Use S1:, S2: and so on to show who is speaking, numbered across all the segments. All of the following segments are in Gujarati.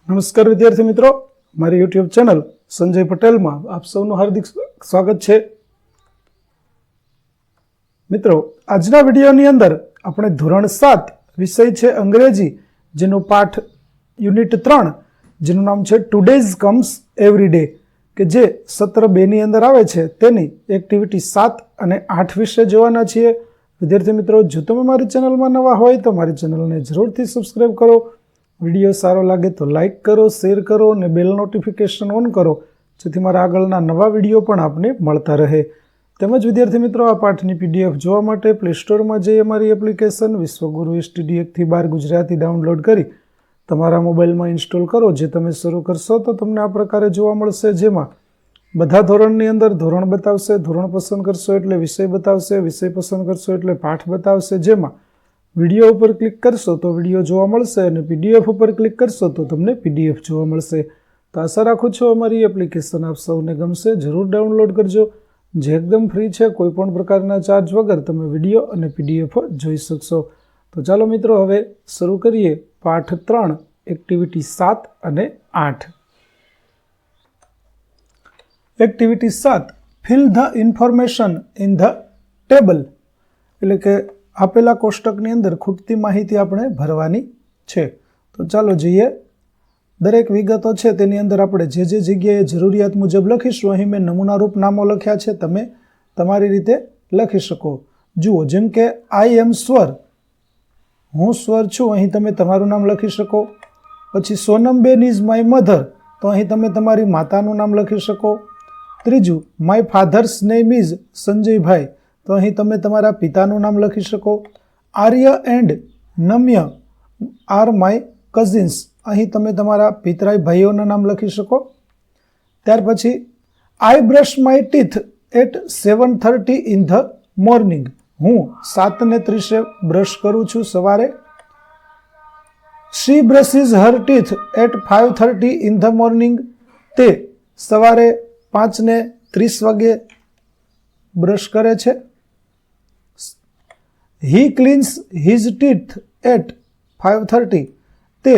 S1: નમસ્કાર વિદ્યાર્થી મિત્રો, મારી યુટ્યુબ ચેનલ સંજય પટેલમાં આપ સૌનું હાર્દિક સ્વાગત છે. મિત્રો, આજના વિડીયોની અંદર આપણે ધોરણ 7 વિષય છે અંગ્રેજી, જેનો પાઠ યુનિટ 3 જેનું નામ છે ટુડેઝ કમ્સ એવરી ડે, કે જે સત્ર 2 ની અંદર આવે છે તેની એક્ટિવિટી 7 અને 8 વિશે જોવાના છીએ. વિદ્યાર્થી મિત્રો, જો તમે મારી ચેનલમાં નવા હોય તો મારી ચેનલને જરૂરથી સબસ્ક્રાઈબ કરો. વિડીયો સારો લાગે તો લાઇક કરો, શેર કરો અને બેલ નોટિફિકેશન ઓન કરો, જેથી મારા આગળના નવા વિડીયો પણ આપને મળતા રહે. તેમજ વિદ્યાર્થી મિત્રો, આ પાઠની પીડીએફ જોવા માટે પ્લે સ્ટોરમાં જઈ અમારી એપ્લિકેશન વિશ્વગુરુ STD 1-12 ગુજરાતી ડાઉનલોડ કરી તમારા મોબાઈલમાં ઇન્સ્ટોલ કરો. જે તમે શરૂ કરશો તો તમને આ પ્રકારે જોવા મળશે, જેમાં બધા ધોરણની અંદર ધોરણ બતાવશે, ધોરણ પસંદ કરશો એટલે વિષય બતાવશે, વિષય પસંદ કરશો એટલે પાઠ બતાવશે. જેમાં વિડીયો ઉપર ક્લિક કરશો તો વિડીયો જોવા મળશે અને પીડીએફ ઉપર ક્લિક કરશો તો તમને પીડીએફ જોવા મળશે. તો આશા રાખું છું અમારી એપ્લિકેશન આપ સૌને ગમશે. જરૂર ડાઉનલોડ કરજો, જે એકદમ ફ્રી છે. કોઈપણ પ્રકારના ચાર્જ વગર તમે વિડીયો અને પીડીએફ જોઈ શકશો. તો ચાલો મિત્રો, હવે શરૂ કરીએ પાઠ 3 એક્ટિવિટી 7 અને 8. Activity 7, fill the information in the table, એટલે કે આપેલા કોષ્ટકની અંદર ખૂટતી માહિતી આપણે ભરવાની છે. તો ચાલો જોઈએ. દરેક વિગતો છે તેની અંદર આપણે જે જે જગ્યાએ જરૂરિયાત મુજબ લખીશું. અહીં મેં નમૂનારૂપ નામો લખ્યા છે, તમે તમારી રીતે લખી શકો. જુઓ, જેમ કે આઈ એમ સ્વર, હું સ્વર છું, અહીં તમે તમારું નામ લખી શકો. પછી સોનમબેન ઇઝ માય મધર, તો અહીં તમે તમારી માતાનું નામ લખી શકો. ત્રીજું, માય ફાધર્સ નેમ ઇઝ સંજયભાઈ, તો અહીં તમે તમારા પિતાનું નામ લખી શકો. આર્ય એન્ડ નમ્ય આર માય કઝિન્સ, અહીં તમે તમારા પિતરાઈ ભાઈઓના નામ લખી શકો. ત્યાર પછી, I brush my teeth at 7:30 in the morning, હું 7:30 બ્રશ કરું છું સવારે. She brushes her teeth at 5:30 in the morning, તે સવારે 5:30 વાગે બ્રશ કરે છે. He cleans his teeth at 5:30, તે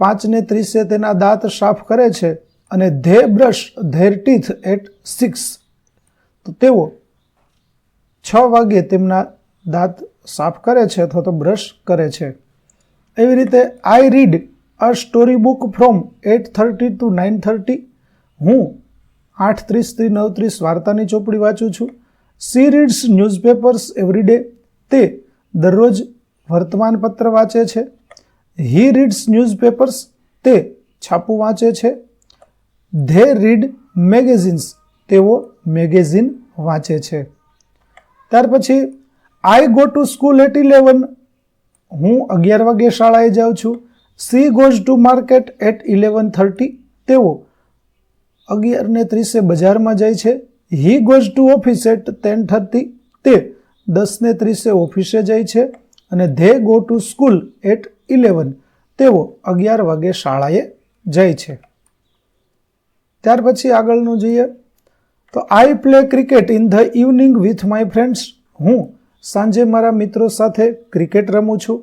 S1: 5:30 તેના દાંત સાફ કરે છે. અને they brush their teeth at 6, તો તેઓ 6 વાગે તેમના દાંત સાફ કરે છે અથવા તો બ્રશ કરે છે. એવી રીતે, આઈ read a story book from 8:30 to 9:30, હું 8:30 થી 9:30 વાર્તાની ચોપડી વાંચું છું. C reads newspapers every day, તે દરરોજ વર્તમાનપત્ર વાંચે છે. હી રીડ્સ ન્યૂઝપેપર્સ, તે છાપું વાંચે છે. ધે રીડ મેગેઝિન્સ, તેઓ મેગેઝિન વાંચે છે. ત્યાર પછી, I go to school at 11, હું 11 વાગે શાળાએ જાઉં છું. She goes to market at 11:30, તેઓ 11:30 બજારમાં જાય છે. He goes to office at 10:30, તે 10:30 ઓફિસે જાય છે. અને they go to school at 11, તેઓ 11 વાગે શાળાએ જાય છે. ત્યાર પછી આગળનું જોઈએ તો, I play cricket in the evening with my friends, હું સાંજે મારા મિત્રો સાથે ક્રિકેટ રમું છું.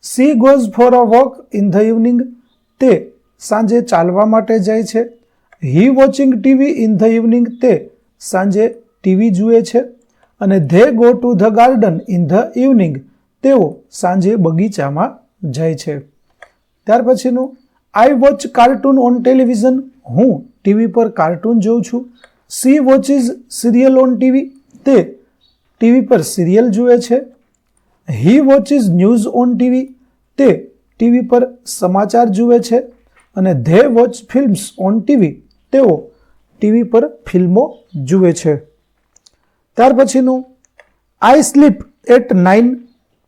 S1: She goes for a walk in the evening, તે સાંજે ચાલવા માટે જાય છે. He watching TV in the evening, તે સાંજે ટીવી જુએ છે. અને they go to the garden in the evening, તેઓ સાંજે બગીચામાં જાય છે. ત્યાર પછીનું, I watch cartoon on television, હું ટીવી પર કાર્ટૂન જોઉં છું. સી વોચિઝ સિરિયલ ઓન ટીવી, તે ટીવી પર સિરિયલ જુએ છે. હી વોચિઝ ન્યૂઝ ઓન ટીવી, તે ટીવી પર સમાચાર જુએ છે. અને they watch films on TV, તેઓ ટીવી પર ફિલ્મો જુએ છે. ત્યાર પછીનું, આઈ સ્લીપ એટ 9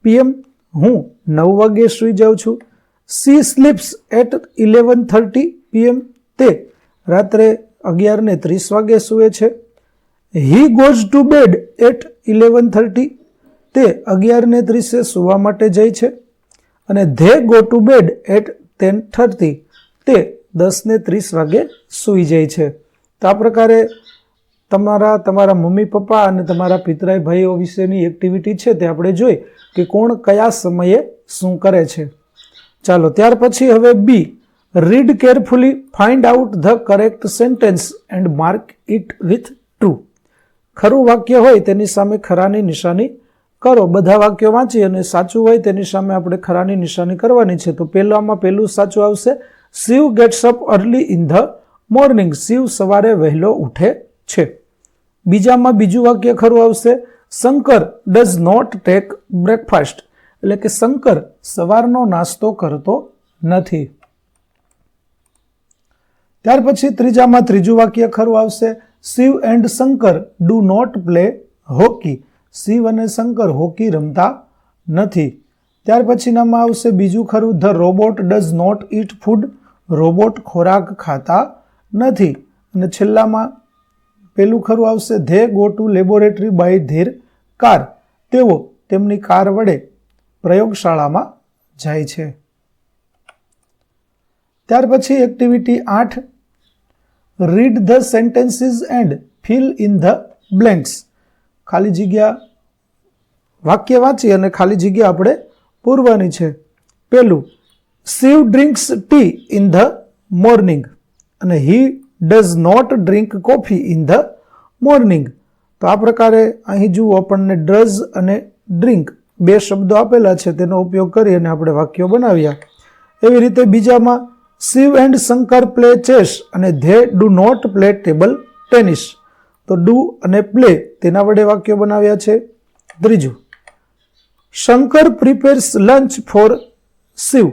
S1: PM, હું 9 વાગે સૂઈ જાઉં છું. સી સ્લીપ્સ એટ 11:30 PM, તે રાત્રે 11:30 વાગે સૂએ છે. He goes to bed at 11:30, તે 11:30 સૂવા માટે જાય છે. અને they go to bed at 10:30, તે 10:30 વાગે સૂઈ જાય છે. તો આ પ્રકારે તમારા મમ્મી પપ્પા અને તમારા પિતરાઈ ભાઈઓ વિશેની એક્ટિવિટી છે તે આપણે જોઈ કે કોણ કયા સમયે શું કરે છે. ચાલો ત્યાર પછી હવે B, read carefully, find out the correct sentence and mark it with true. ખરું વાક્ય હોય તેની સામે ખરાની નિશાની કરો. બધા વાક્યો વાંચી અને સાચું હોય તેની સામે આપણે ખરાની નિશાની કરવાની છે. તો પહેલું સાચું આવશે, Shiv gets up early in the morning. Shiv સવારે વહેલો ઉઠે છે. બીજામાં બીજું વાક્ય ખરું આવશે, Shankar does not take breakfast. એટલે કે શંકર સવારનો નાસ્તો કરતો નથી. ત્યાર પછી ત્રીજામાં ત્રીજું વાક્ય ખરું આવશે, Shiv and Shankar do not play hockey. Shiv અને શંકર હોકી રમતા નથી. ત્યાર પછીનામાં આવશે બીજું ખરું, the robot does not eat food. Robot ખોરાક ખાતા નથી. અને છેલ્લામાં પેલું ખરું આવશે, they go to laboratory by their car. તેઓ તેમની કાર વડે પ્રયોગશાળામાં જાય છે. ત્યાર પછી activity 8, read the sentences and fill in the blanks. ખાલી જગ્યા વાક્ય વાંચી અને ખાલી જગ્યા આપણે પૂરવાની છે. પેલું, Shiv drinks tea in the morning અને he does not drink coffee in the morning. તો આ પ્રકારે અહીં જુઓ આપણને ડઝ અને ડ્રિંક બે શબ્દો આપેલા છે, તેનો ઉપયોગ કરી અને આપણે વાક્યો બનાવ્યા. એવી રીતે બીજામાં, Shiv and Shankar play chess અને they do not play table tennis. તો ડુ અને પ્લે તેના વડે વાક્યો બનાવ્યા છે. ત્રીજું, Shankar prepares lunch for Shiv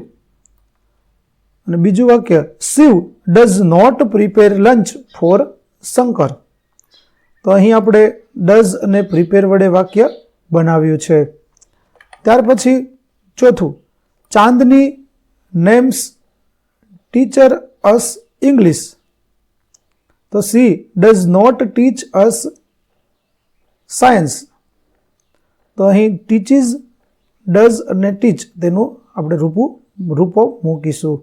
S1: અને બીજું વાક્ય, Shiv does not prepare lunch for Shankar. તો અહીં આપણે ડઝ અને પ્રિપેર વડે વાક્ય બનાવ્યું છે. ત્યાર પછી ચોથું, Chandni names teacher us English. તો she does not teach us science. તો અહીં ટીચીસ, ડઝ અને ટીચ તેનું આપણે રૂપો મૂકીશું.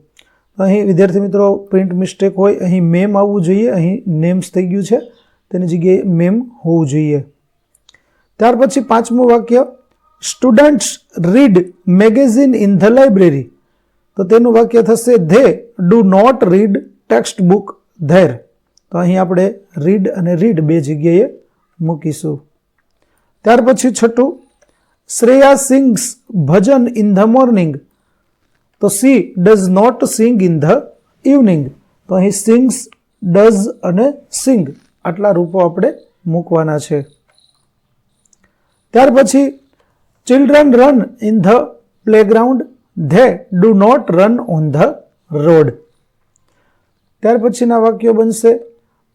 S1: અહીં વિદ્યાર્થી મિત્રો પ્રિન્ટ મિસ્ટેક હોય, અહીં મેમ આવવું જોઈએ, અહીં નેમ્સ થઈ ગયું છે, તેની જગ્યાએ મેમ હોવું જોઈએ. ત્યાર પછી પાંચમું વાક્ય, students read magazine in the library. તો તેનું વાક્ય થશે, they do not read text book there. તો અહીં આપણે રીડ અને રીડ બે જગ્યાએ મૂકીશું. ત્યાર પછી છઠ્ઠું, Shreya sings bhajan in the morning. તો she does not sing in the evening. તો અહીં સિંગ્સ, ડઝ અને સિંગ આટલા રૂપો આપણે મૂકવાના છે. ત્યાર પછી children run in the playground, they do not run on the road. ત્યાર પછીના વાક્યો બનશે,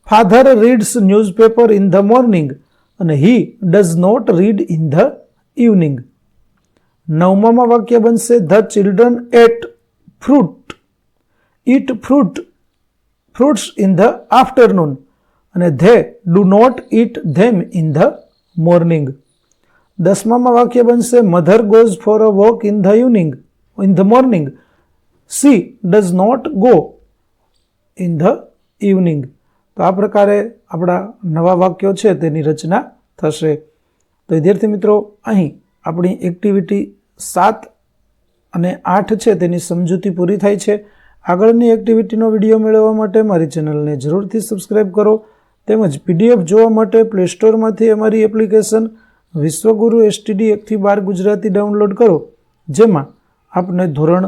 S1: father reads newspaper in the morning અને he does not read in the evening. નવમામાં વાક્ય બનશે, the children eat fruits in the afternoon અને they do not eat them in the morning. દસમામાં વાક્ય બનશે, mother goes for a walk in the morning, she does not go in the evening. તો આ પ્રકારે આપણા નવા વાક્યો છે તેની રચના થશે. તો વિદ્યાર્થી મિત્રો, અહીં આપણી એક્ટિવિટી 7 અને 8 છે તેની સમજૂતી પૂરી થાય છે. આગળની એક્ટિવિટીનો વિડીયો મેળવવા માટે મારી ચેનલને જરૂરથી સબસ્ક્રાઈબ કરો. તેમજ PDF જોવા માટે પ્લે સ્ટોરમાંથી અમારી એપ્લિકેશન વિશ્વગુરુ STD 1-12 ગુજરાતી ડાઉનલોડ કરો, જેમાં આપને ધોરણ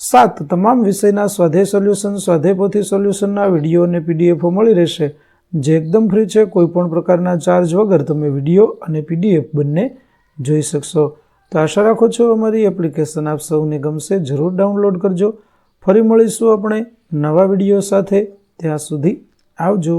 S1: 7 તમામ વિષયના સ્વાધ્યાય સોલ્યુશન, સ્વાધ્યાય પોથી સોલ્યુશનના વિડીયો અને PDF મળી રહેશે, જે એકદમ ફ્રી છે. કોઈપણ પ્રકારના ચાર્જ વગર તમે વિડીયો અને PDF બંને જોઈ શકશો. તો આશા રાખો છો અમારી એપ્લિકેશન આપ સૌને ગમશે. જરૂર ડાઉનલોડ કરજો. ફરી મળીશું આપણે નવા વિડીયો સાથે. ત્યાં સુધી આવજો.